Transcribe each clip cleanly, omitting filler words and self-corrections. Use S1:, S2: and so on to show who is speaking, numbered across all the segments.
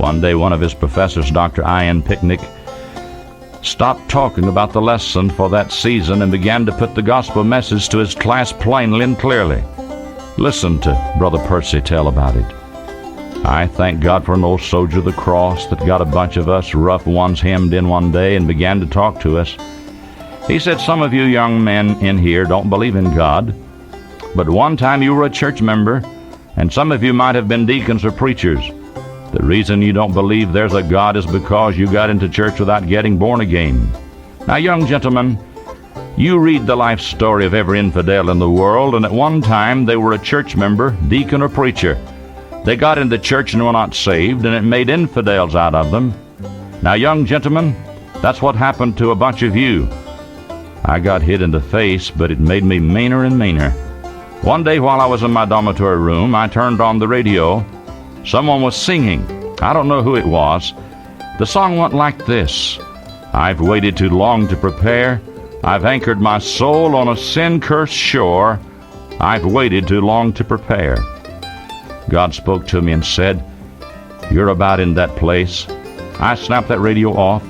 S1: One day, one of his professors, Dr. Ian Picnic, stopped talking about the lesson for that season and began to put the gospel message to his class plainly and clearly. Listen to Brother Percy tell about it. I thank God for an old soldier of the cross that got a bunch of us rough ones hemmed in one day and began to talk to us. He said, some of you young men in here don't believe in God, but one time you were a church member, and some of you might have been deacons or preachers. The reason you don't believe there's a God is because you got into church without getting born again. Now, young gentlemen, you read the life story of every infidel in the world, and at one time they were a church member, deacon, or preacher. They got into church and were not saved, and it made infidels out of them. Now, young gentlemen, that's what happened to a bunch of you. I got hit in the face, but it made me meaner and meaner. One day while I was in my dormitory room, I turned on the radio. Someone was singing. I don't know who it was. The song went like this. I've waited too long to prepare. I've anchored my soul on a sin-cursed shore. I've waited too long to prepare. God spoke to me and said, you're about in that place. I snapped that radio off.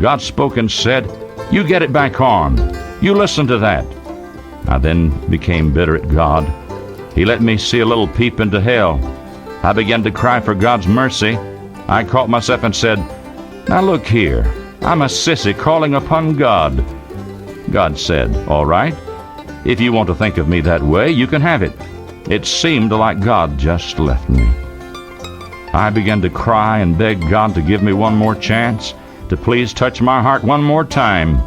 S1: God spoke and said, you get it back on. You listen to that. I then became bitter at God. He let me see a little peep into hell. I began to cry for God's mercy. I caught myself and said, now look here, I'm a sissy calling upon God. God said, all right, if you want to think of me that way, you can have it. It seemed like God just left me. I began to cry and beg God to give me one more chance, to please touch my heart one more time.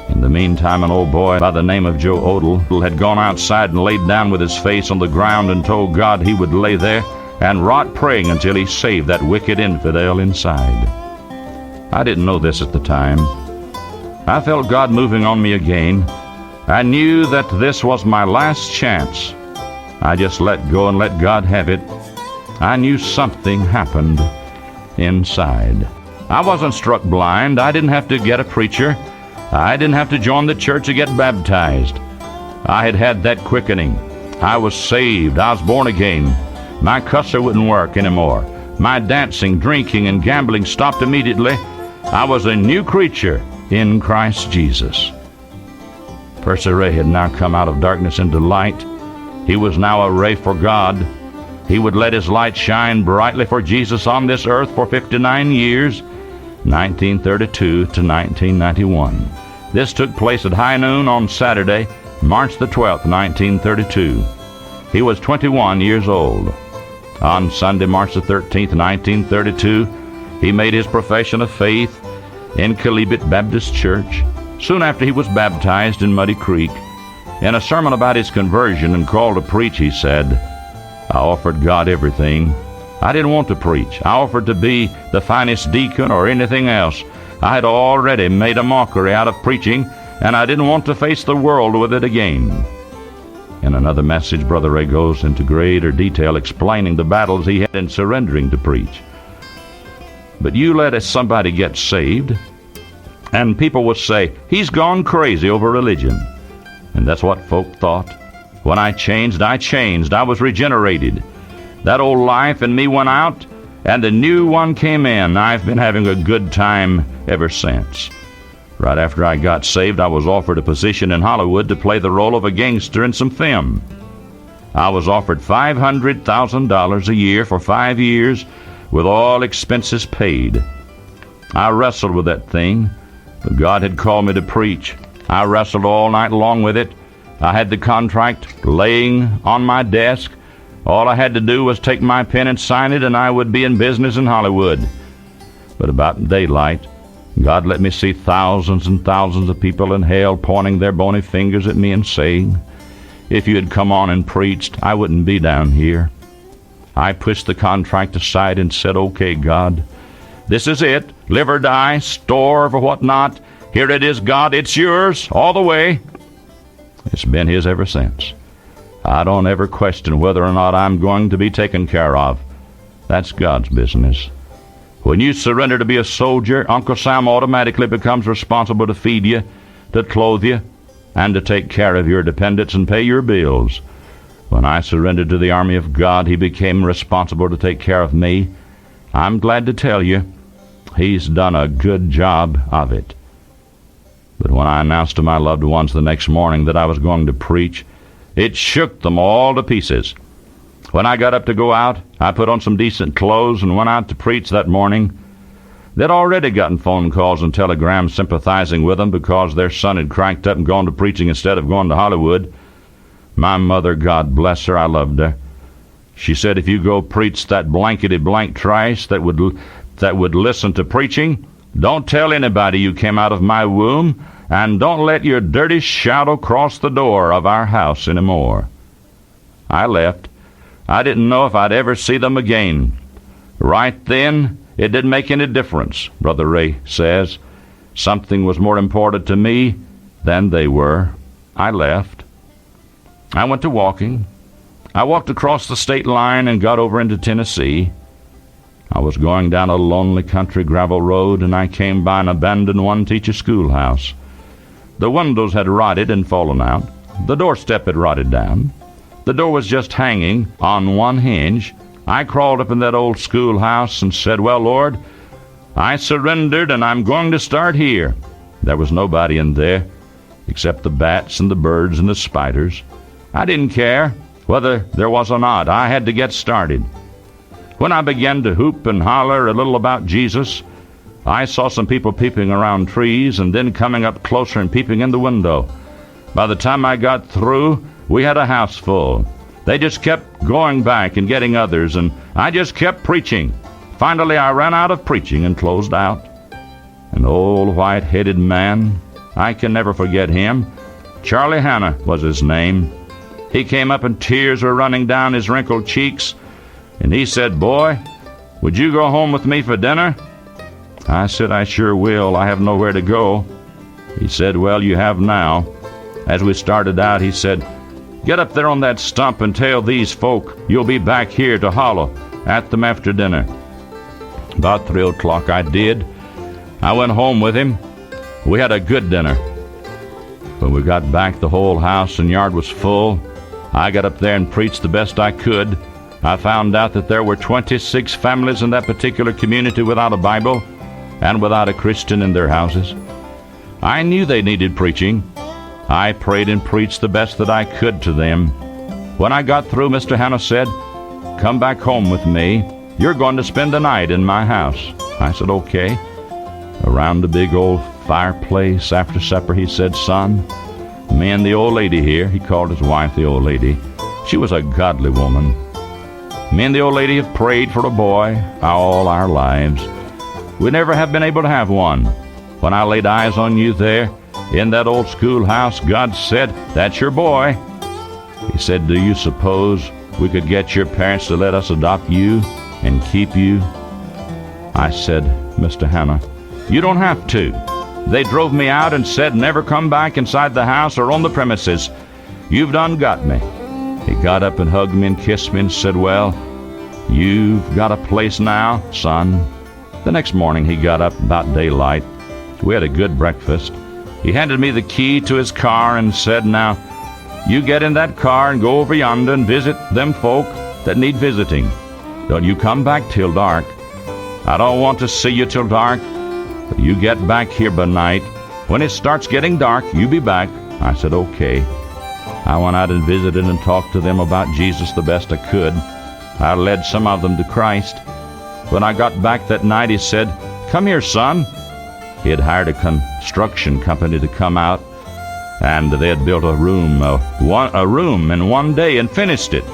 S1: In the meantime, an old boy by the name of Joe Odell had gone outside and laid down with his face on the ground and told God he would lay there and rot praying until he saved that wicked infidel inside. I didn't know this at the time. I felt God moving on me again. I knew that this was my last chance. I just let go and let God have it. I knew something happened inside. I wasn't struck blind. I didn't have to get a preacher. I didn't have to join the church to get baptized. I had had that quickening. I was saved. I was born again. My cusser wouldn't work anymore. My dancing, drinking, and gambling stopped immediately. I was a new creature in Christ Jesus. Percy Ray had now come out of darkness into light. He was now a ray for God. He would let his light shine brightly for Jesus on this earth for 59 years, 1932 to 1991. This took place at high noon on Saturday, March the 12th, 1932. He was 21 years old. On Sunday, March the 13th, 1932, he made his profession of faith in Kelibit Baptist Church. Soon after, he was baptized in Muddy Creek. In a sermon about his conversion and call to preach, he said, I offered God everything. I didn't want to preach. I offered to be the finest deacon or anything else. I had already made a mockery out of preaching, and I didn't want to face the world with it again. In another message, Brother Ray goes into greater detail explaining the battles he had in surrendering to preach. But you let somebody get saved, and people would say, he's gone crazy over religion. And that's what folk thought. When I changed, I changed. I was regenerated. That old life in me went out, and the new one came in. I've been having a good time ever since. Right after I got saved, I was offered a position in Hollywood to play the role of a gangster in some film. I was offered $500,000 a year for 5 years with all expenses paid. I wrestled with that thing, but God had called me to preach. I wrestled all night long with it. I had the contract laying on my desk. All I had to do was take my pen and sign it, and I would be in business in Hollywood. But about daylight, God let me see thousands and thousands of people in hell pointing their bony fingers at me and saying, if you had come on and preached, I wouldn't be down here. I pushed the contract aside and said, okay, God, this is it. Live or die, starve or whatnot. Here it is, God. It's yours all the way. It's been his ever since. I don't ever question whether or not I'm going to be taken care of. That's God's business. When you surrender to be a soldier, Uncle Sam automatically becomes responsible to feed you, to clothe you, and to take care of your dependents and pay your bills. When I surrendered to the army of God, he became responsible to take care of me. I'm glad to tell you, he's done a good job of it. But when I announced to my loved ones the next morning that I was going to preach, it shook them all to pieces. When I got up to go out, I put on some decent clothes and went out to preach that morning. They'd already gotten phone calls and telegrams sympathizing with them because their son had cranked up and gone to preaching instead of going to Hollywood. My mother, God bless her, I loved her. She said, if you go preach that blankety-blank trash that would listen to preaching, don't tell anybody you came out of my womb, and don't let your dirty shadow cross the door of our house anymore. I left. I didn't know if I'd ever see them again. Right then, it didn't make any difference, Brother Ray says. Something was more important to me than they were. I left. I went to walking. I walked across the state line and got over into Tennessee. I was going down a lonely country gravel road, and I came by an abandoned one-teacher schoolhouse. The windows had rotted and fallen out. The doorstep had rotted down. The door was just hanging on one hinge. I crawled up in that old schoolhouse and said, well, Lord, I surrendered, and I'm going to start here. There was nobody in there except the bats and the birds and the spiders. I didn't care whether there was or not. I had to get started. When I began to hoop and holler a little about Jesus, I saw some people peeping around trees and then coming up closer and peeping in the window. By the time I got through, we had a house full. They just kept going back and getting others, and I just kept preaching. Finally, I ran out of preaching and closed out. An old white-headed man, I can never forget him. Charlie Hanna was his name. He came up and tears were running down his wrinkled cheeks, and he said, boy, would you go home with me for dinner? I said, I sure will. I have nowhere to go. He said, well, you have now. As we started out, he said, get up there on that stump and tell these folk you'll be back here to holler at them after dinner. About 3 o'clock I did. I went home with him. We had a good dinner. When we got back, the whole house and yard was full. I got up there and preached the best I could. I found out that there were 26 families in that particular community without a Bible and without a Christian in their houses. I knew they needed preaching. I prayed and preached the best that I could to them. When I got through, Mr. Hanna said, come back home with me. You're going to spend the night in my house. I said, okay. Around the big old fireplace after supper, he said, son, me and the old lady here, he called his wife the old lady. She was a godly woman. Me and the old lady have prayed for a boy all our lives. We never have been able to have one. When I laid eyes on you there in that old schoolhouse, God said, that's your boy. He said, do you suppose we could get your parents to let us adopt you and keep you? I said, Mr. Hanna, you don't have to. They drove me out and said never come back inside the house or on the premises. You've done got me. He got up and hugged me and kissed me and said, well, you've got a place now, son. The next morning he got up about daylight. We had a good breakfast. He handed me the key to his car and said, now, you get in that car and go over yonder and visit them folk that need visiting. Don't you come back till dark. I don't want to see you till dark, but you get back here by night. When it starts getting dark, you be back. I said, okay. I went out and visited and talked to them about Jesus the best I could. I led some of them to Christ. When I got back that night, he said, come here, son. He had hired a construction company to come out, and they had built a room in one day and finished it.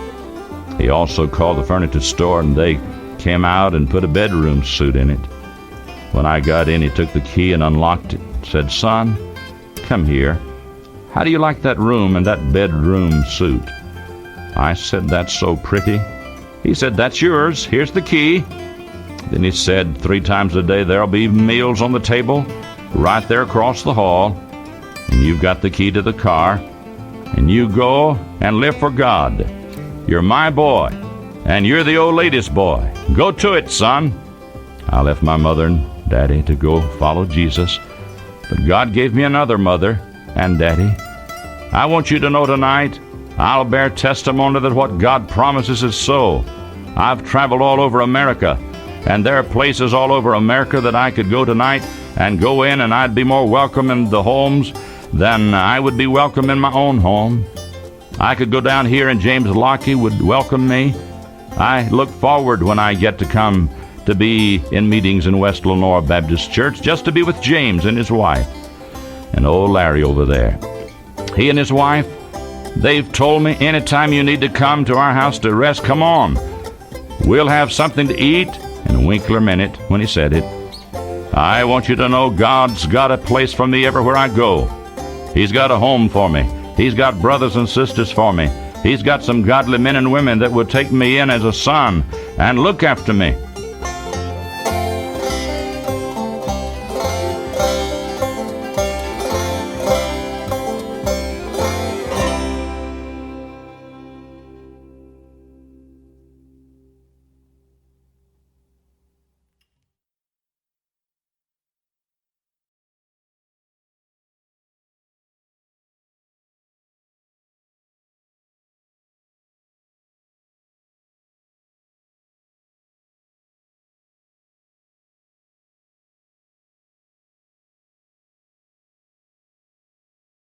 S1: He also called the furniture store, and they came out and put a bedroom suit in it. When I got in, he took the key and unlocked it, said, son, come here. How do you like that room and that bedroom suit? I said, that's so pretty. He said, that's yours. Here's the key. Then he said, 3 times a day there'll be meals on the table right there across the hall. And you've got the key to the car. And you go and live for God. You're my boy. And you're the old lady's boy. Go to it, son. I left my mother and daddy to go follow Jesus. But God gave me another mother and daddy. I want you to know tonight, I'll bear testimony that what God promises is so. I've traveled all over America, and there are places all over America that I could go tonight and go in, and I'd be more welcome in the homes than I would be welcome in my own home. I could go down here and James Lockie would welcome me. I look forward when I get to come to be in meetings in West Lenore Baptist Church, just to be with James and his wife. And old Larry over there. He and his wife, they've told me anytime you need to come to our house to rest, come on. We'll have something to eat. And Winkler meant it when he said it. I want you to know God's got a place for me everywhere I go. He's got a home for me. He's got brothers and sisters for me. He's got some godly men and women that would take me in as a son and look after me.